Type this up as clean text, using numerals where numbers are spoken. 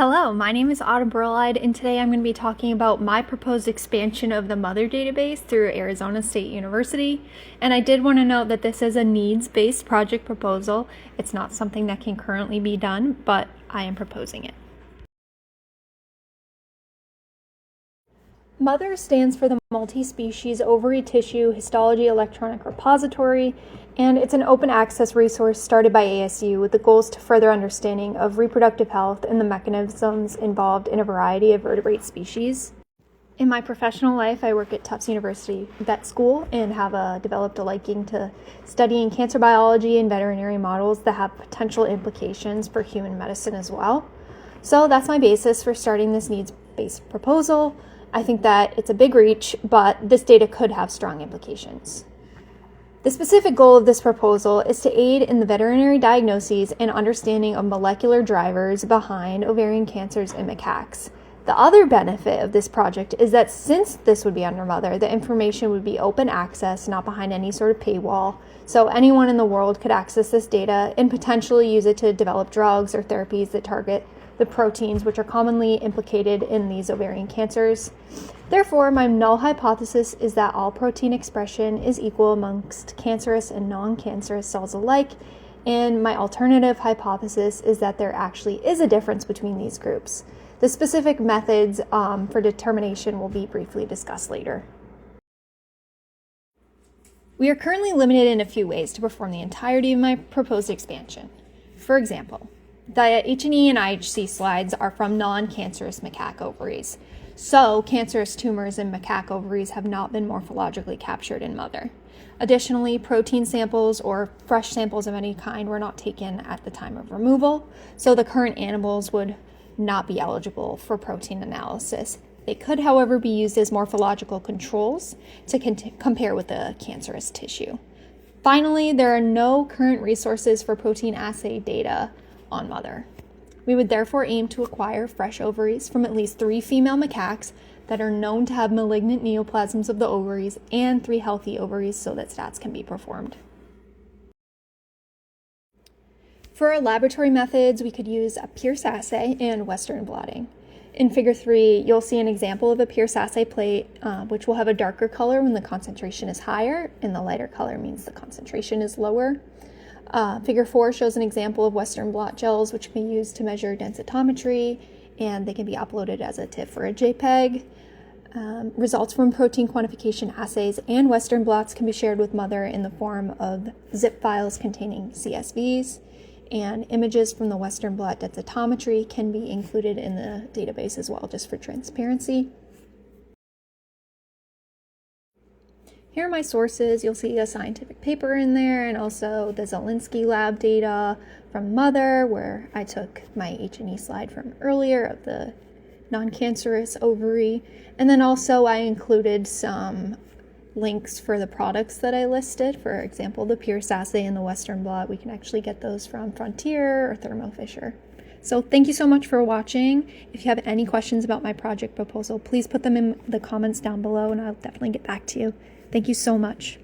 Hello, my name is Berlied, and today I'm going to be talking about my proposed expansion of the MOTHER database through Arizona State University. And I did want to note that this is a needs-based project proposal. It's not something that can currently be done, but I am proposing it. MOTHER stands for the Multi-Species Ovary Tissue Histology Electronic Repository, and it's an open access resource started by ASU with the goals to further understanding of reproductive health and the mechanisms involved in a variety of vertebrate species. In my professional life, I work at Tufts University Vet School and have developed a liking to studying cancer biology and veterinary models that have potential implications for human medicine as well. So that's my basis for starting this needs-based proposal. I think that it's a big reach, but this data could have strong implications. The specific goal of this proposal is to aid in the veterinary diagnoses and understanding of molecular drivers behind ovarian cancers and macaques. The other benefit of this project is that since this would be under MOTHER, the information would be open access, not behind any sort of paywall, so anyone in the world could access this data and potentially use it to develop drugs or therapies that target the proteins which are commonly implicated in these ovarian cancers. Therefore, my null hypothesis is that all protein expression is equal amongst cancerous and non-cancerous cells alike, and my alternative hypothesis is that there actually is a difference between these groups. The specific methods for determination will be briefly discussed later. We are currently limited in a few ways to perform the entirety of my proposed expansion. For example, the H&E and IHC slides are from non-cancerous macaque ovaries, so cancerous tumors in macaque ovaries have not been morphologically captured in MOTHER. Additionally, protein samples or fresh samples of any kind were not taken at the time of removal, so the current animals would not be eligible for protein analysis. They could, however, be used as morphological controls to compare with the cancerous tissue. Finally, there are no current resources for protein assay data on MOTHER. We would therefore aim to acquire fresh ovaries from at least 3 female macaques that are known to have malignant neoplasms of the ovaries and 3 healthy ovaries so that stats can be performed. For our laboratory methods, we could use a Pierce assay and Western blotting. In Figure 3, you'll see an example of a Pierce assay plate, which will have a darker color when the concentration is higher, and the lighter color means the concentration is lower. Figure 4 shows an example of Western blot gels, which can be used to measure densitometry, and they can be uploaded as a TIFF or a JPEG. Results from protein quantification assays and Western blots can be shared with MOTHER in the form of zip files containing CSVs, and images from the Western blot densitometry can be included in the database as well, just for transparency. Here are my sources. You'll see a scientific paper in there and also the Zielinski lab data from MOTHER, where I took my H&E slide from earlier of the non-cancerous ovary. And then also I included some links for the products that I listed. For example, the Pierce assay and the Western blot. We can actually get those from Frontier or Thermo Fisher. So thank you so much for watching. If you have any questions about my project proposal, please put them in the comments down below and I'll definitely get back to you. Thank you so much.